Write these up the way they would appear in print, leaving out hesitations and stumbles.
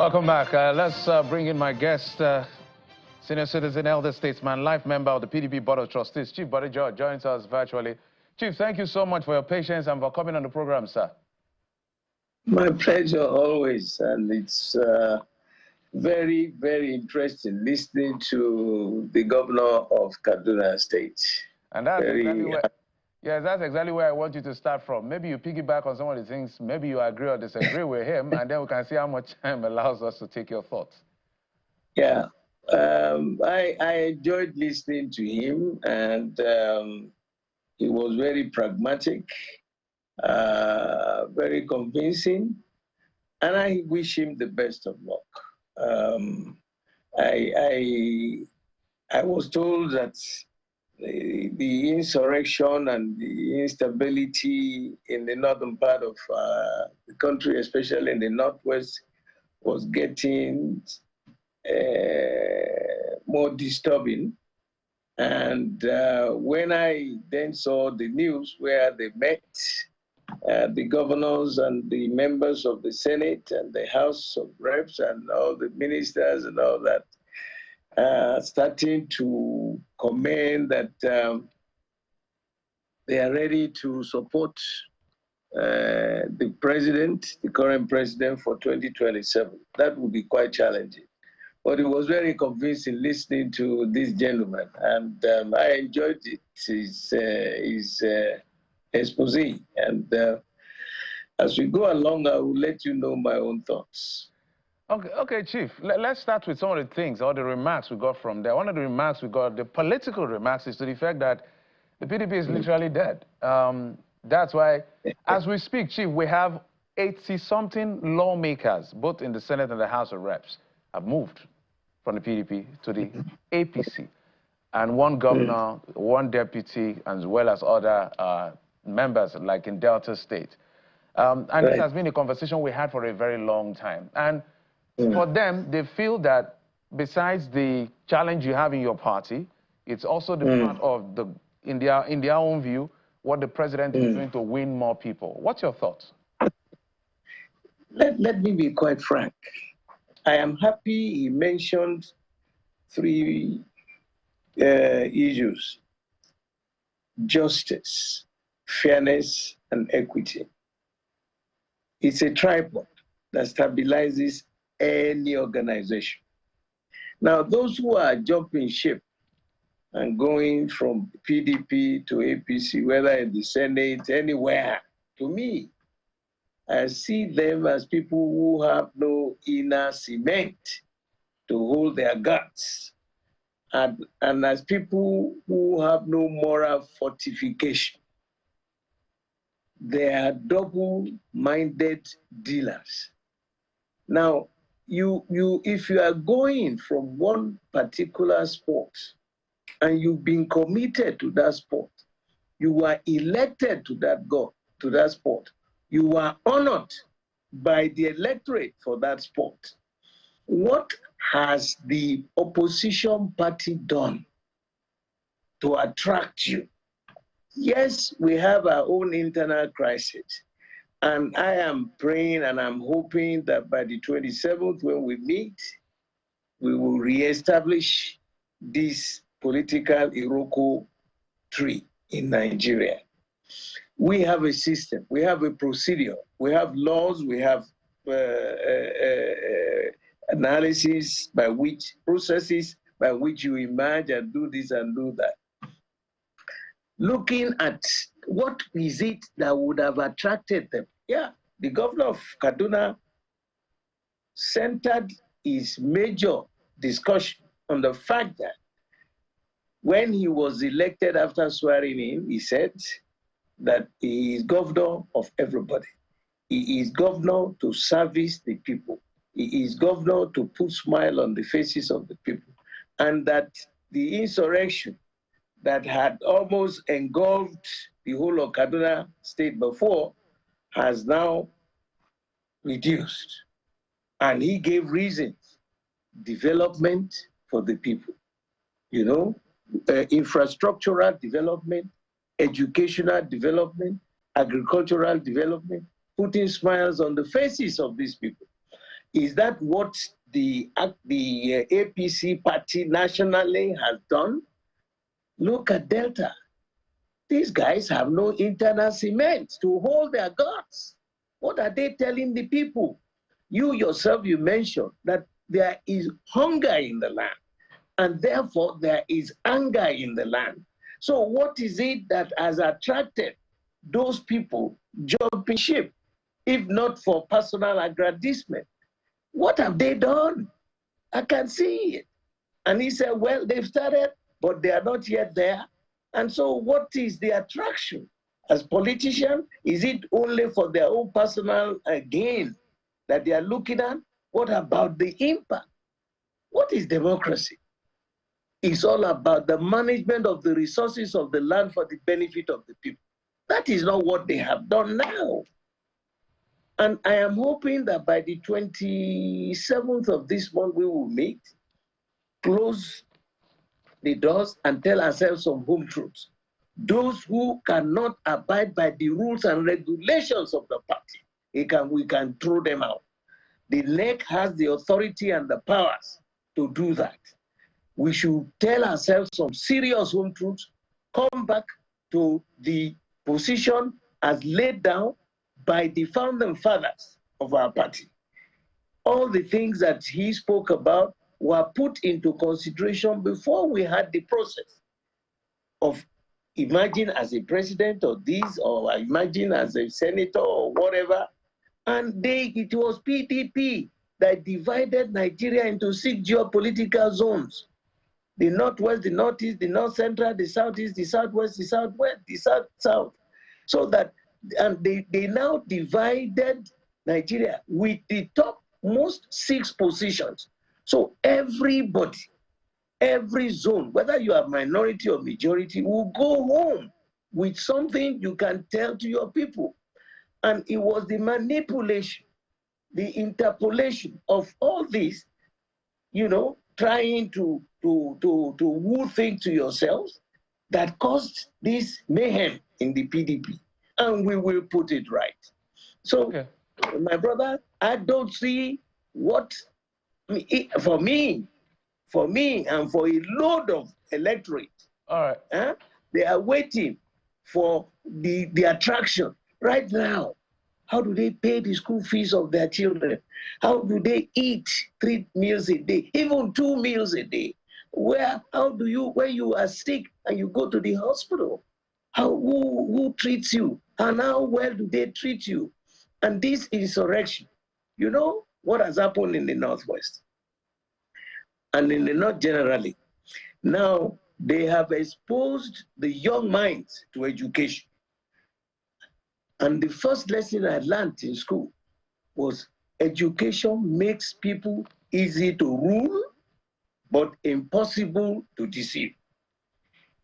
Welcome back. Let's bring in my guest, senior citizen, elder statesman, life member of the PDP Board of Trustees, Chief Bode joins us virtually. Chief, thank you so much for your patience and for coming on the program, sir. My pleasure always, and it's very, very interesting listening to the governor of Kaduna State. And that's that's exactly where I want you to start from. Maybe you piggyback on some of the things, maybe you agree or disagree with him, and then we can see how much time allows us to take your thoughts. Yeah, I enjoyed listening to him, and he was very pragmatic, very convincing, and I wish him the best of luck. I was told that the insurrection and the instability in the northern part of the country, especially in the northwest, was getting more disturbing. And when I then saw the news where they met, the governors and the members of the Senate and the House of Reps and all the ministers and all that, starting to comment that they are ready to support the president, the current president, for 2027. That would be quite challenging. But it was very convincing listening to this gentleman, and I enjoyed it, his expose. And as we go along, I will let you know my own thoughts. Okay, Chief, let's start with some of the things or the remarks we got from there. One of the remarks we got, the political remarks, is to the fact that the PDP is literally dead. That's why, as we speak, Chief, we have 80-something lawmakers, both in the Senate and the House of Reps, have moved from the PDP to the APC. And one governor, one deputy, as well as other members, like in Delta State. And this has been a conversation we had for a very long time. And for them, they feel that besides the challenge you have in your party, it's also the part of the, in their own view, what the president is doing to win more people. What's your thoughts? Let me be quite frank. I am happy he mentioned three issues: justice, fairness, and equity. It's a tripod that stabilizes any organization. Now, those who are jumping ship and going from PDP to APC, whether in the Senate, anywhere, to me, I see them as people who have no inner cement to hold their guts, and as people who have no moral fortification. They are double-minded dealers. Now, if you are going from one particular sport and you've been committed to that sport, you are elected to that sport, you are honored by the electorate for that sport. What has the opposition party done to attract you? Yes, we have our own internal crisis. And I am praying and I'm hoping that by the 27th, when we meet, we will reestablish this political Iroko tree in Nigeria. We have a system, we have a procedure, we have laws, we have analysis by which, processes by which you emerge and do this and do that. Looking at what is it that would have attracted them. Yeah, the governor of Kaduna centered his major discussion on the fact that when he was elected after swearing in, he said that he is governor of everybody. He is governor to service the people. He is governor to put smile on the faces of the people. And that the insurrection that had almost engulfed the whole of Kaduna State before has now reduced. And he gave reasons: development for the people, you know, infrastructural development, educational development, agricultural development, putting smiles on the faces of these people. Is that what the APC party nationally has done? Look at Delta. These guys have no internal cement to hold their guts. What are they telling the people? You yourself, you mentioned that there is hunger in the land, and therefore there is anger in the land. So what is it that has attracted those people jumping ship, if not for personal aggrandizement? What have they done? I can see it. And he said, well, they've started, but they are not yet there. And so what is the attraction? As politicians, is it only for their own personal gain that they are looking at? What about the impact? What is democracy? It's all about the management of the resources of the land for the benefit of the people. That is not what they have done now. And I am hoping that by the 27th of this month, we will meet, close the doors, and tell ourselves some home truths. Those who cannot abide by the rules and regulations of the party, we can throw them out. The NEC has the authority and the powers to do that. We should tell ourselves some serious home truths, come back to the position as laid down by the founding fathers of our party. All the things that he spoke about were put into consideration before we had the process of imagine as a president or this, or imagine as a senator or whatever. And it was PDP that divided Nigeria into 6 geopolitical zones. The Northwest, the Northeast, the North Central, the Southeast, the Southwest, the Southwest, the South. So that, and they now divided Nigeria with the topmost 6 positions. So everybody, every zone, whether you are minority or majority, will go home with something you can tell to your people. And it was the manipulation, the interpolation of all this, trying to woo things to yourselves that caused this mayhem in the PDP. And we will put it right. So, okay, my brother, I don't see what, for me, and for a load of electorate, all right, they are waiting for the attraction. Right now, how do they pay the school fees of their children? How do they eat 3 meals a day, even 2 meals a day? How do you, when you are sick and you go to the hospital, who treats you? And how well do they treat you? And this insurrection, you know what has happened in the Northwest and in the North generally. Now, they have exposed the young minds to education. And the first lesson I learned in school was education makes people easy to rule, but impossible to deceive.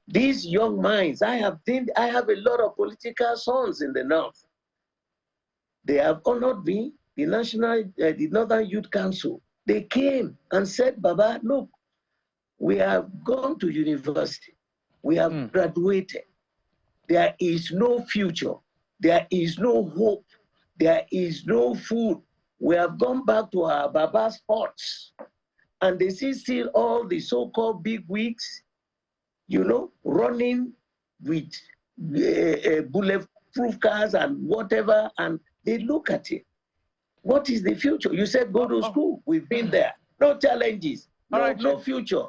These young minds, I have a lot of political sons in the North. They have honored me, the Northern Youth Council. They came and said, Baba, look, we have gone to university. We have graduated. There is no future. There is no hope. There is no food. We have gone back to our Baba's pots. And they see still all the so-called big wigs, running with bulletproof cars and whatever, and they look at it. What is the future? You said go to school. We've been there. No challenges. No future.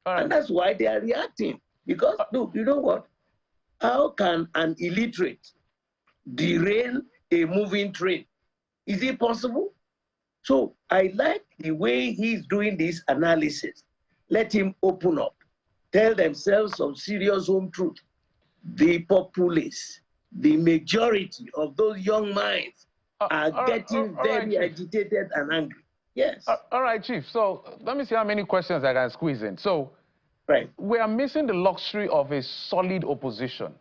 And that's why they are reacting. Because, look, you know what? How can an illiterate derail a moving train? Is it possible? So I like the way he's doing this analysis. Let him open up. Tell themselves some serious home truth. The populace, the majority of those young minds are getting very agitated and angry. Yes. All right, Chief. So let me see how many questions I can squeeze in. So we are missing the luxury of a solid opposition.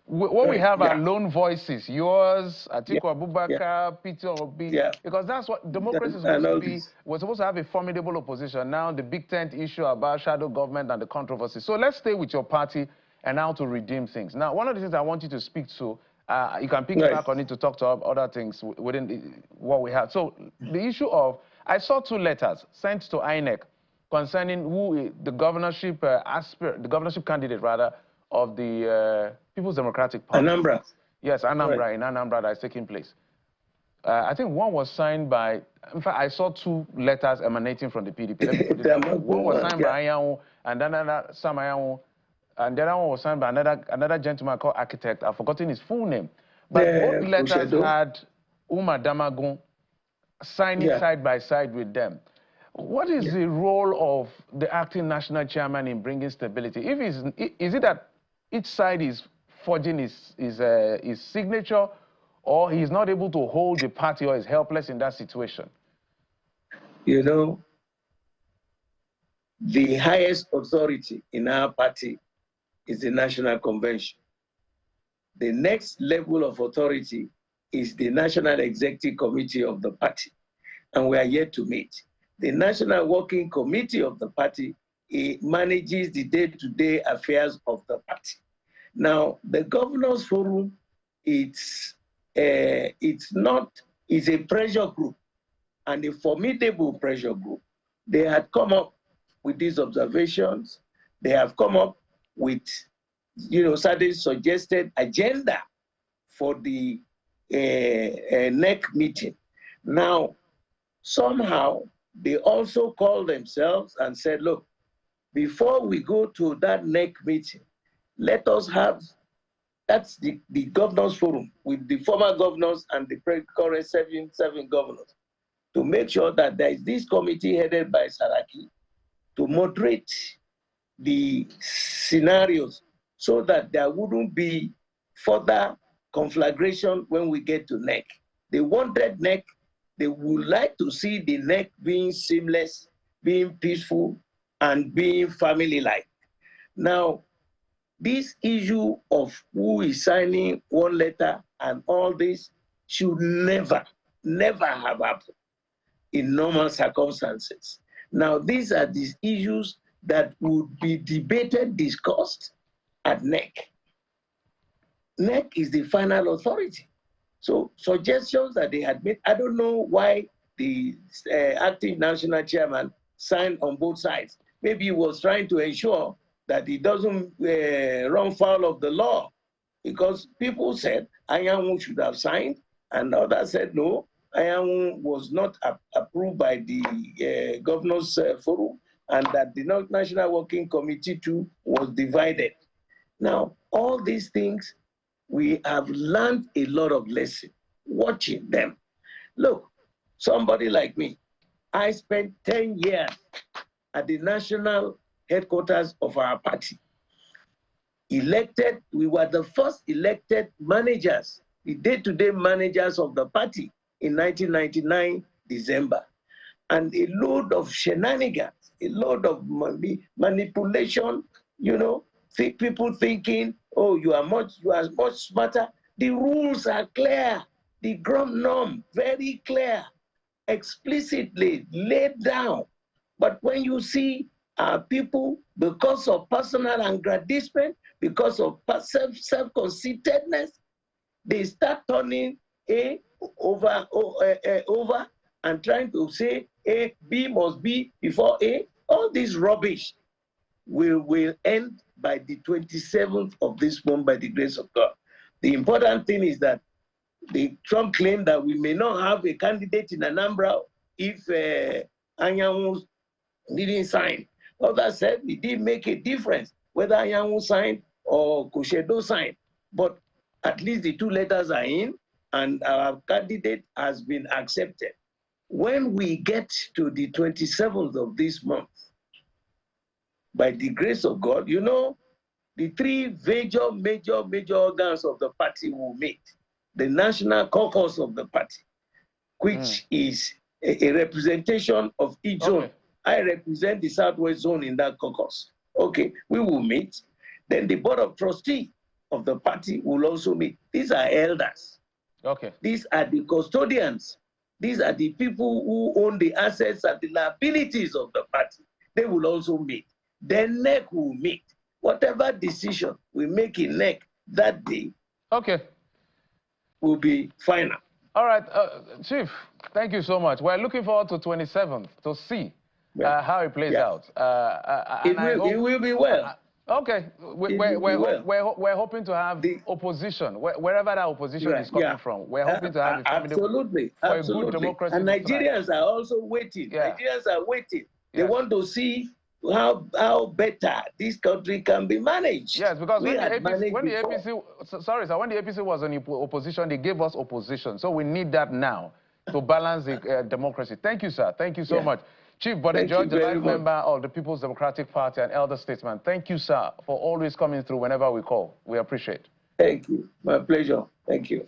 What we have are lone voices, yours, Atiku Abubakar, Peter Obi, because that's what democracy is supposed to be. We're supposed to have a formidable opposition. Now the big tent issue about shadow government and the controversy. So let's stay with your party and how to redeem things. Now, one of the things I want you to speak to, you can pick back on it to talk to other things within what we have. So the issue of I saw 2 letters sent to INEC concerning who the governorship the governorship candidate rather of the People's Democratic Party. Anambra. Yes, Anambra, Right. in Anambra that is taking place. I think one was signed by, in fact, I saw 2 letters emanating from the PDP. Let me put it that way. One was signed by Ayahu, and then another Sam Ayahu, and the other one was signed by another gentleman called Architect. I've forgotten his full name. But both letters had Umar Damagun signing side by side with them. What is the role of the acting national chairman in bringing stability? Is it that each side is forging his signature, or he's not able to hold the party, or is helpless in that situation? You know, the highest authority in our party is the National Convention. The next level of authority is the National Executive Committee of the party, and we are yet to meet. The National Working Committee of the party manages the day-to-day affairs of the party. Now, the Governors Forum, it's a pressure group, and a formidable pressure group. They had come up with these observations. They have come up with, certain suggested agenda for the NEC meeting. Now, somehow, they also called themselves and said, look, before we go to that NEC meeting, let us have, that's the Governors Forum with the former governors and the current seven governors, to make sure that there is this committee headed by Saraki to moderate the scenarios so that there wouldn't be further conflagration when we get to NEC. They wanted NEC. They would like to see the NEC being seamless, being peaceful, and being family-like. Now, this issue of who is signing one letter and all this should never have happened in normal circumstances. Now, these are these issues that would be debated, discussed at NEC. NEC is the final authority. So suggestions that they had made, I don't know why the acting national chairman signed on both sides. Maybe he was trying to ensure that he doesn't run foul of the law, because people said Ayahu should have signed, and others said no, Ayahu was not approved by the Governors Forum, and that the National Working Committee too was divided. Now, all these things, we have learned a lot of lessons watching them. Look, somebody like me, I spent 10 years at the national headquarters of our party. Elected, we were the first elected managers, the day-to-day managers of the party in 1999, December. And a load of shenanigans, a load of manipulation, people thinking, oh, you are much smarter. The rules are clear. The norm, very clear, explicitly laid down. But when you see people, because of personal aggrandizement, because of self-conceitedness, they start turning A over and trying to say A, B must be before A. All this rubbish will end by the 27th of this month by the grace of God. The important thing is that the Trump claimed that we may not have a candidate in Anambra if Anyanwu didn't sign. Others said it didn't make a difference whether Anyanwu signed or Koshedo signed. But at least the 2 letters are in, and our candidate has been accepted. When we get to the 27th of this month, by the grace of God, the 3 major organs of the party will meet. The National Caucus of the party, which is a representation of each zone. I represent the Southwest zone in that caucus. Okay, we will meet. Then the Board of Trustees of the party will also meet. These are elders. Okay. These are the custodians. These are the people who own the assets and the liabilities of the party. They will also meet. Then NEC will meet. Whatever decision we make in NEC that day, okay, will be final. All right, Chief, Thank you so much. We're looking forward to 27th to see how it plays out. It will be well. Okay, we're hoping to have the opposition, wherever that opposition is coming from. We're hoping to have absolutely. A good democracy. And Nigerians are also waiting. Nigerians are waiting. They want to see how better this country can be managed. Yes, because when the APC was in opposition, they gave us opposition. So we need that now to balance the democracy. Thank you, sir. Thank you so much. Chief Bode George, the life member of the People's Democratic Party and elder statesman. Thank you, sir, for always coming through whenever we call. We appreciate it. Thank you. My pleasure. Thank you.